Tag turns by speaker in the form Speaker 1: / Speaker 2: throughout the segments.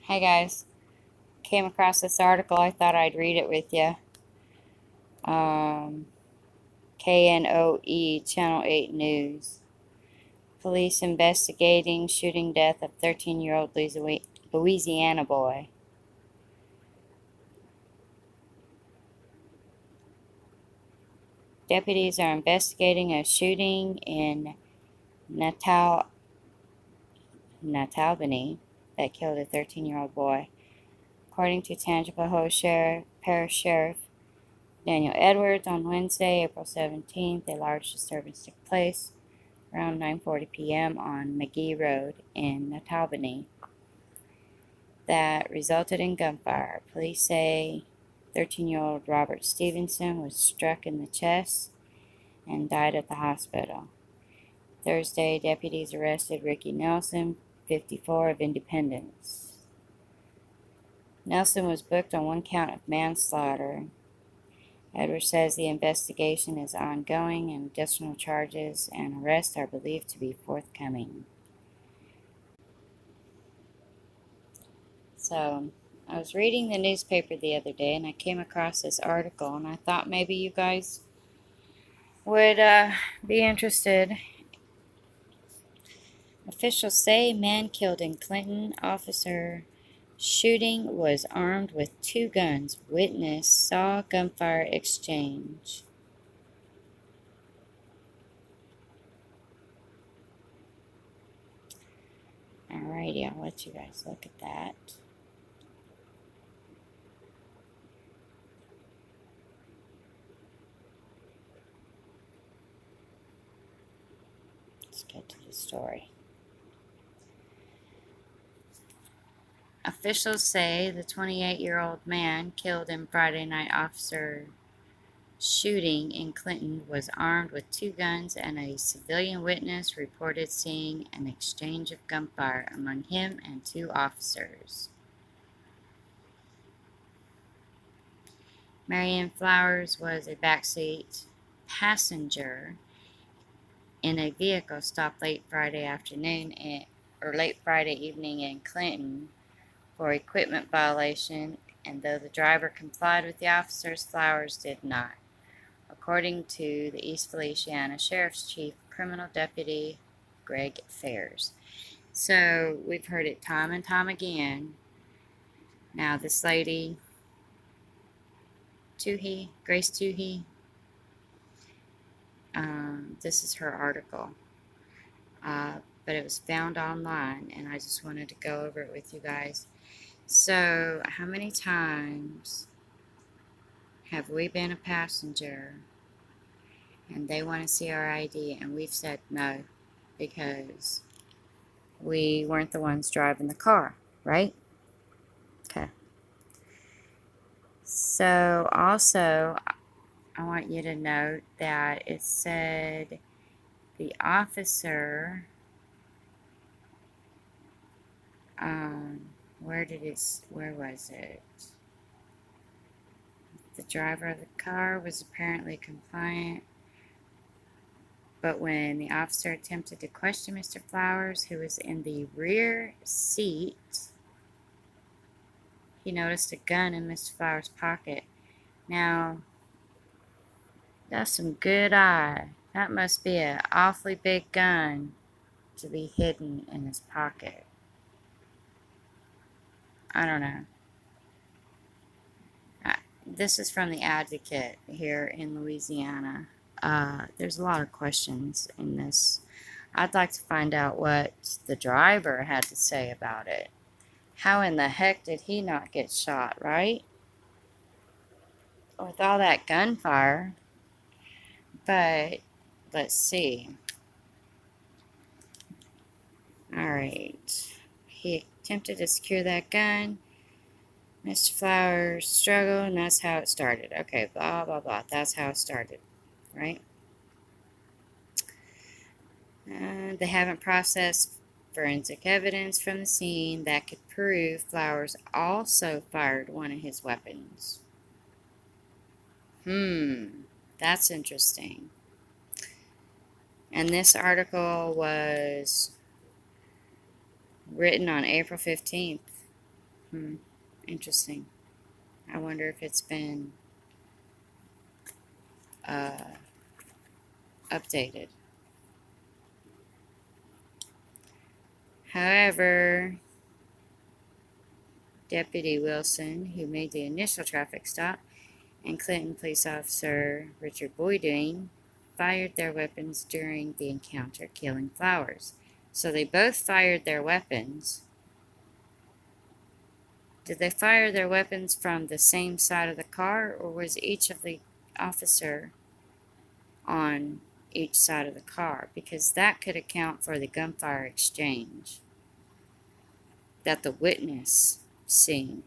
Speaker 1: Hey guys, came across this article. I thought I'd read it with you. KNOE Channel 8 News. Police investigating shooting death of 13-year-old Louisiana boy. Deputies are investigating a shooting in Natalbany that killed a 13-year-old boy. According to Tangipahoa Parish Sheriff Daniel Edwards, on Wednesday, April 17th, a large disturbance took place around 9:40 p.m. on McGee Road in Natalbany that resulted in gunfire. Police say 13-year-old Robert Stevenson was struck in the chest and died at the hospital. Thursday, deputies arrested Ricky Nelson, 54, of Independence. Nelson was booked on one count of manslaughter. Edwards says the investigation is ongoing and additional charges and arrests are believed to be forthcoming. So, I was reading the newspaper the other day and I came across this article and I thought maybe you guys would be interested. Officials say man killed in Clinton officer shooting was armed with 2 guns. Witness saw gunfire exchange. Alrighty, I'll let you guys look at that. Let's get to the story. Officials say the 28-year-old man killed in Friday night officer shooting in Clinton was armed with 2 guns, and a civilian witness reported seeing an exchange of gunfire among him and 2 officers. Marianne Flowers was a backseat passenger in a vehicle stopped late Friday evening in Clinton for equipment violation, and though the driver complied with the officers, Flowers did not, according to the East Louisiana Sheriff's Chief Criminal Deputy Greg Fairs. So we've heard it time and time again. Now this lady, Grace Toohey, this is her article, but it was found online and I just wanted to go over it with you guys. So how many times have we been a passenger and they want to see our ID and we've said no because we weren't the ones driving the car, right? Okay. So also, I want you to note that it said the officer, where was it? The driver of the car was apparently compliant, but when the officer attempted to question Mr. Flowers, who was in the rear seat, he noticed a gun in Mr. Flowers' pocket. Now, that's some good eye. That must be an awfully big gun to be hidden in his pocket. I don't know. This is from the Advocate here in Louisiana. There's a lot of questions in this. I'd like to find out what the driver had to say about it. How in the heck did he not get shot, right? With all that gunfire. But, let's see. Alright. He attempted to secure that gun. Mr. Flowers struggled, and that's how it started. Okay, blah, blah, blah. That's how it started, right? They haven't processed forensic evidence from the scene that could prove Flowers also fired one of his weapons. That's interesting. And this article was written on April 15th. Hmm. Interesting. I wonder if it's been uh, updated. However, Deputy Wilson, who made the initial traffic stop, and Clinton police officer Richard Boyding fired their weapons during the encounter, killing Flowers. So they both fired their weapons. Did they fire their weapons from the same side of the car, or was each of the officer on each side of the car? Because that could account for the gunfire exchange that the witness seen.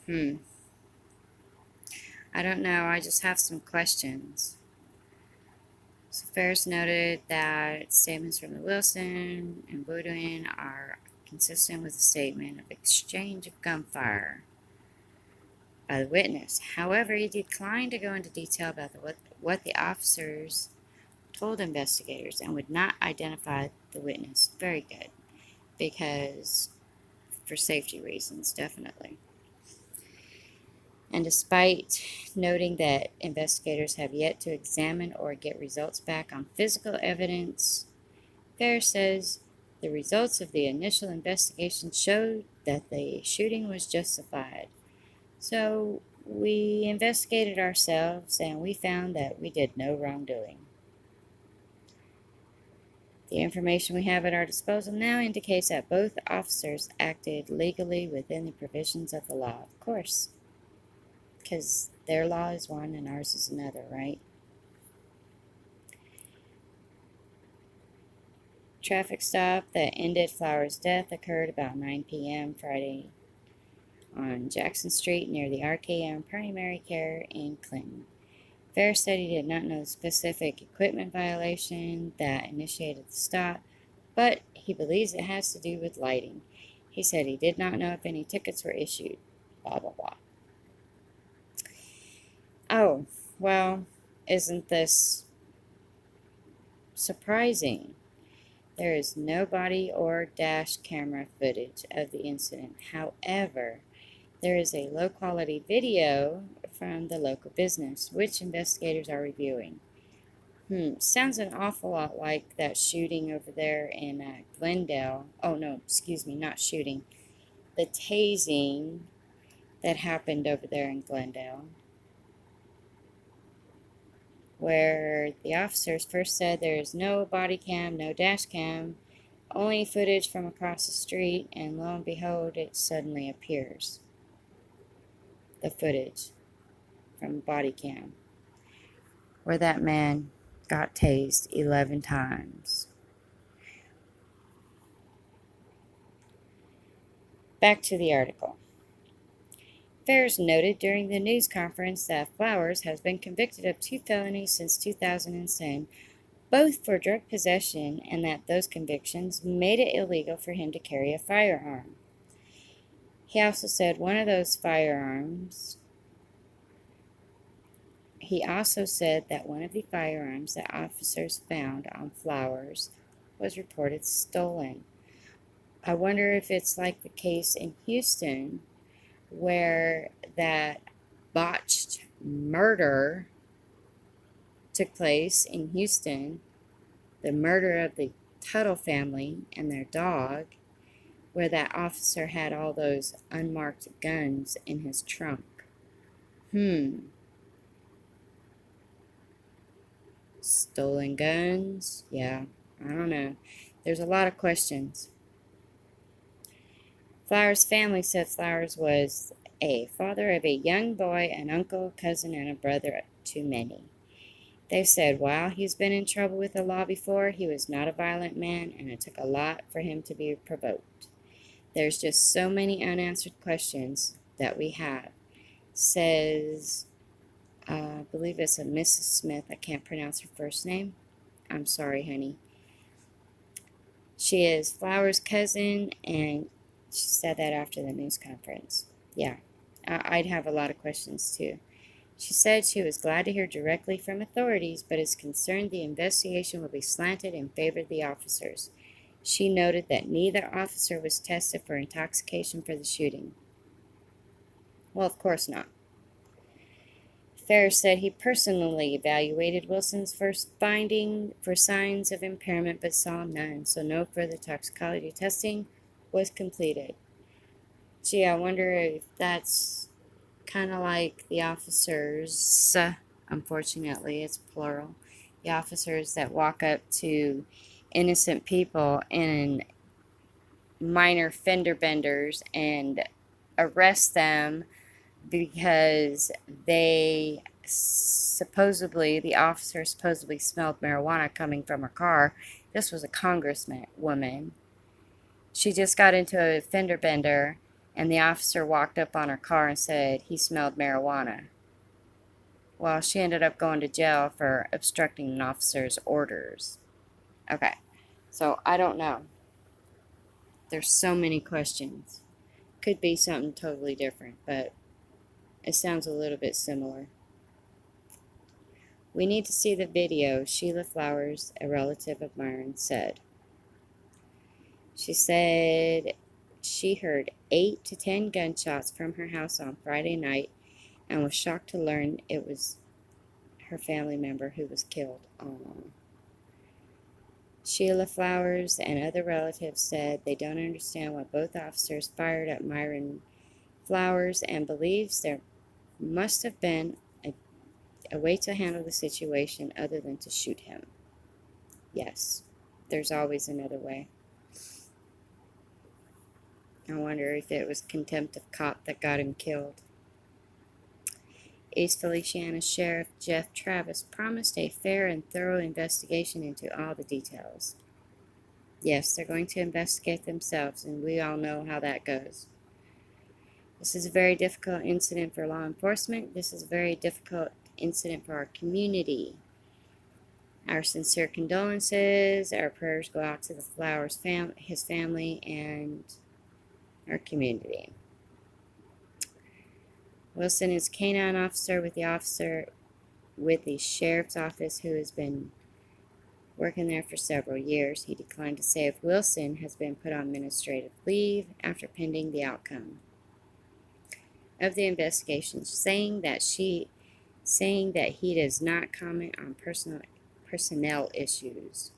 Speaker 1: Hmm. I don't know. I just have some questions. So Ferris noted that statements from the Wilson and Boudin are consistent with the statement of exchange of gunfire by the witness. However, he declined to go into detail about what the officers told investigators and would not identify the witness. Very good, because for safety reasons, definitely. And despite noting that investigators have yet to examine or get results back on physical evidence, Fair says the results of the initial investigation showed that the shooting was justified. So we investigated ourselves and we found that we did no wrongdoing. The information we have at our disposal now indicates that both officers acted legally within the provisions of the law. Of course, because their law is one and ours is another, right? Traffic stop that ended Flowers' death occurred about 9 p.m. Friday on Jackson Street near the RKM Primary Care in Clinton. Fair said he did not know the specific equipment violation that initiated the stop, but he believes it has to do with lighting. He said he did not know if any tickets were issued. Blah, blah, blah. Oh, well, isn't this surprising? There is no body or dash camera footage of the incident. However, there is a low quality video from the local business, which investigators are reviewing. Sounds an awful lot like that shooting over there in Glendale. Oh, no, excuse me, not shooting. The tasing that happened over there in Glendale, where the officers first said there's no body cam, no dash cam, only footage from across the street, and lo and behold, it suddenly appears. The footage from body cam, where that man got tased 11 times. Back to the article. Fares noted during the news conference that Flowers has been convicted of 2 felonies since 2010, both for drug possession, and that those convictions made it illegal for him to carry a firearm. He also said one of those firearms He also said that one of the firearms that officers found on Flowers was reported stolen. I wonder if it's like the case in Houston where that botched murder took place in Houston, the murder of the Tuttle family and their dog, where that officer had all those unmarked guns in his trunk. Stolen guns? Yeah, I don't know. There's a lot of questions. Flowers' family said Flowers was a father of a young boy, an uncle, cousin, and a brother to many. They said while he's been in trouble with the law before, he was not a violent man, and it took a lot for him to be provoked. There's just so many unanswered questions that we have. Says, I believe it's a Mrs. Smith. I can't pronounce her first name. I'm sorry, honey. She is Flowers' cousin, and she said that after the news conference. Yeah, I'd have a lot of questions too. She said she was glad to hear directly from authorities, but is concerned the investigation will be slanted in favor of the officers. She noted that neither officer was tested for intoxication for the shooting. Well, of course not. Ferris said he personally evaluated Wilson's first finding for signs of impairment but saw none, so no further toxicology testing was completed. Gee, I wonder if that's kind of like the officers, unfortunately, it's plural, the officers that walk up to innocent people and minor fender benders and arrest them because the officer supposedly smelled marijuana coming from her car. This was a congressman woman. She just got into a fender bender, and the officer walked up on her car and said he smelled marijuana. Well, she ended up going to jail for obstructing an officer's orders. Okay, so I don't know. There's so many questions. Could be something totally different, but it sounds a little bit similar. We need to see the video, Sheila Flowers, a relative of Myron, said. She said she heard 8 to 10 gunshots from her house on Friday night and was shocked to learn it was her family member who was killed. Sheila Flowers and other relatives said they don't understand why both officers fired at Myron Flowers and believes there must have been a way to handle the situation other than to shoot him. Yes, there's always another way. I wonder if it was contempt of cop that got him killed. East Feliciana Sheriff Jeff Travis promised a fair and thorough investigation into all the details. Yes, they're going to investigate themselves, and we all know how that goes. This is a very difficult incident for law enforcement. This is a very difficult incident for our community. Our sincere condolences, our prayers go out to the Flowers his family, and our community. Wilson is a canine officer with the sheriff's office who has been working there for several years. He declined to say if Wilson has been put on administrative leave after pending the outcome of the investigation, saying that he does not comment on personnel issues.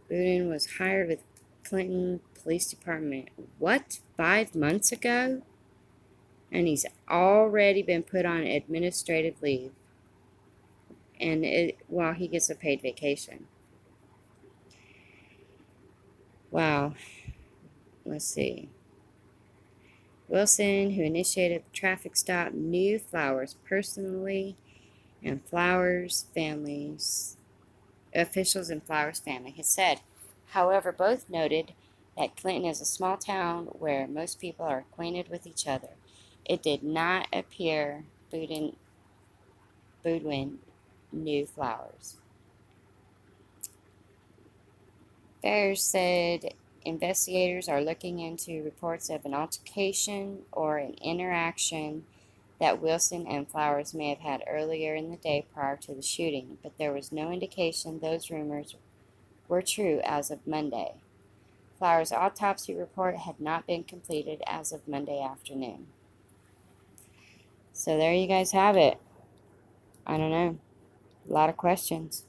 Speaker 1: Boudin was hired with Clinton Police Department, 5 months ago? And he's already been put on administrative leave. And while he gets a paid vacation. Wow. Let's see. Wilson, who initiated the traffic stop, knew Flowers personally, and officials in Flowers' family had said. However, both noted that Clinton is a small town where most people are acquainted with each other. It did not appear Boudin knew Flowers. Ferris said investigators are looking into reports of an altercation or an interaction that Wilson and Flowers may have had earlier in the day prior to the shooting, but there was no indication those rumors were true as of Monday. Flowers' autopsy report had not been completed as of Monday afternoon. So there you guys have it. I don't know. A lot of questions.